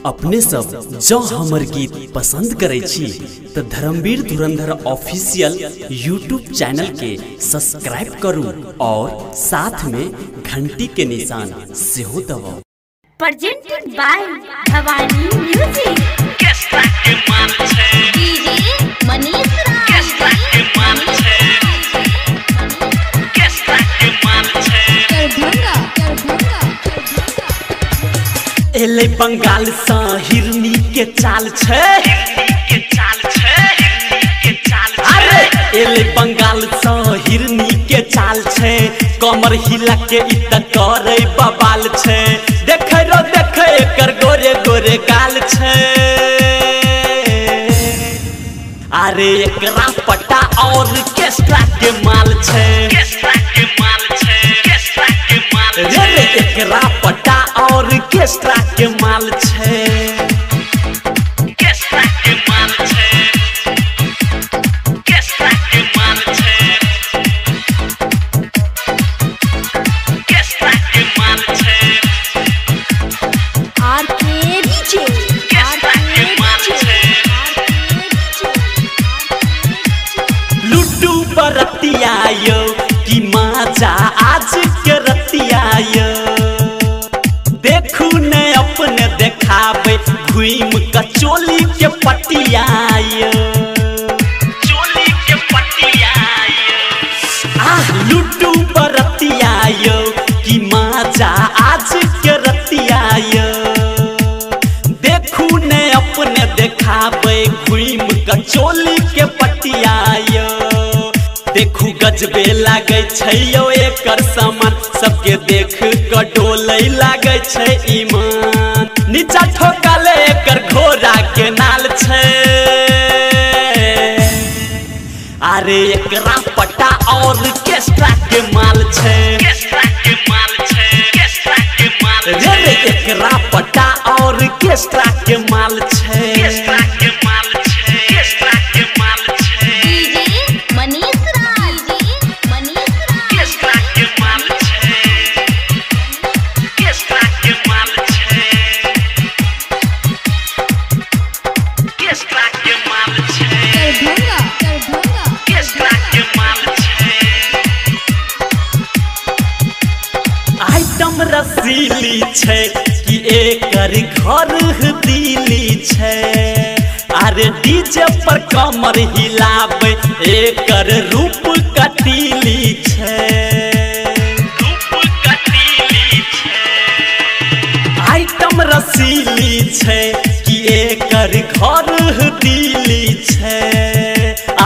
अपने सब जो हमर गीत पसंद करे छी तो Dharmveer Dhurandhar official YouTube channel के सब्सक्राइब करू और साथ में घंटी के निशान सेहो दबाओ। Presented by Bhawani music. केस्टा के मान छे डीजे मनीष राज। केस्टा के मान छे केस्टा के मान छे दरभंगा एले बंगाल सा हिरनी के चाल छे के चाल छे के चाल अरे एले बंगाल सा हिरनी के चाल छे कमर हिला के इत करे बबाल छे देखे रो देखे एकर गोरे गोरे गाल छे अरे एकरा पटा और केस्टा के माल छे केस्टा के मान छे केस्टा के मान रे एकरा पटा और केस्टा के माल छे केस्टा के मान छे केस्टा के मान छे केस्टा के मान छे आरके डीजे। केस्टा के मान छे लुड्डू बरतिया यो कि माजा आज के रतिया यो देखू ने अपने देखावे घुम कचोली के पटिया यो चोली के पटिया लुड्डू बरतिया यो कि माजा आज के रतिया यो देखू ने अपने देखावे घुम कचोली के पटिया यो देखू गजबे लागे छै यो एकर सामान सबके देख क डोले लागे छै ईमान नीचा ठोकाले एकर घोड़ा के नाल छै अरे एकरा पटा और केस्टा के माल छै केस्टा के मान छे केस्टा के मान छे रे एकरा पटा और केस्टा के माल छै केस्टा के मान छे केस्टा के मान छे डीजे मनीष राज। मनीष राज। केस्टा के मान छे केस्टा के मान छे केस्टा के मान छे दरभंगा केस्टा के मान छे आइटम रसीली छै कि एकर घर दिली छै अरे डीजे पर कमर हिलावे एकर रूप कटीली छै रूप कटीली छे आइटम रसीली छै कि एकर घर दिली छै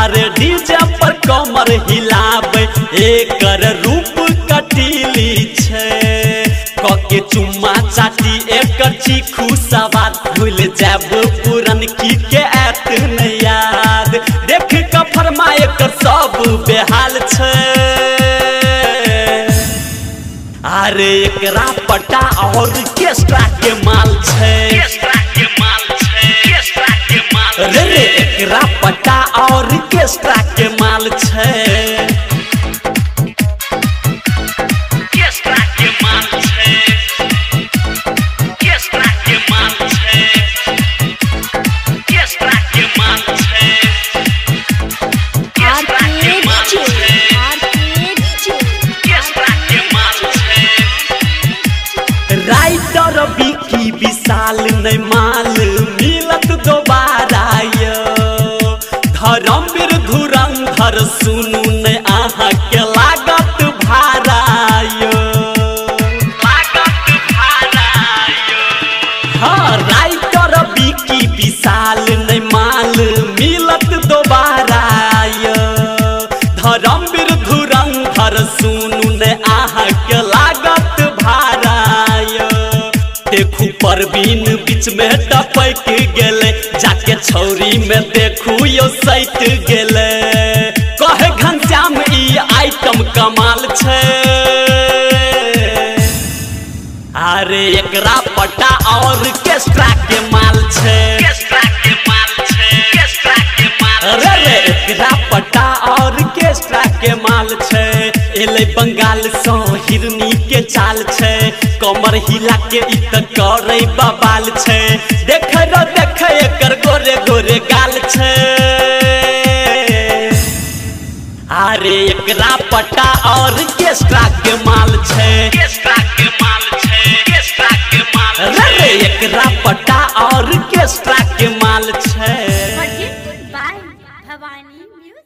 अरे डीजे पर कमर हिलावे एकर रूप कटीली छै कके चुम्मा चाटी एकर चीखू सवाद भूल जाब पुरन की के ऐत न याद देख क फरमा एकर सब बेहाल छै अरे एकरा पटा और केस्टा के माल छै केस्टा के मान छे केस्टा के मान रे छे एकरा पटा और केस्टा के माल छै केस्टा के मान छे केस्टा के मान छे केस्टा के मान छे केस्टा के आरके मान डीजे। छे आरके डीजे। केस्टा के मान छे राइटर बिकी विशाल नहीं माल मिलत दोबारा यो धर्मवीर धुरंधर सुनू ने आहा के लागत भारा यो लागत भारायो हाँ राइटर बिकी विशाल नहीं माल मिलत दोबारा यो धर्मवीर धुरंधर सुनू ने आहा के लागत भारा यो देखू परवीन बीच में टपक गेले जाके छौरी में देखू यो सैट गेले कहे घनश्याम ई आइटम कमाल छै अरे एकरा पटा और केस्टा के माल छै केस्टा के मान छे केस्टा के मान अरे छे एकरा पटा और केस्टा के माल छै एले बंगाल सा हिरनी के चाल छै कमर हिला के इ त करे बवाल छै देख रो देख एकर गोरे गोरे गाल छै अरे एकरा पटा और केस्ट्रा के माल छै केस्ट्रा के माल छै केस्ट्रा के माल रे एकरा पटा और केस्ट्रा के माल छै Presented by Bhavani Music.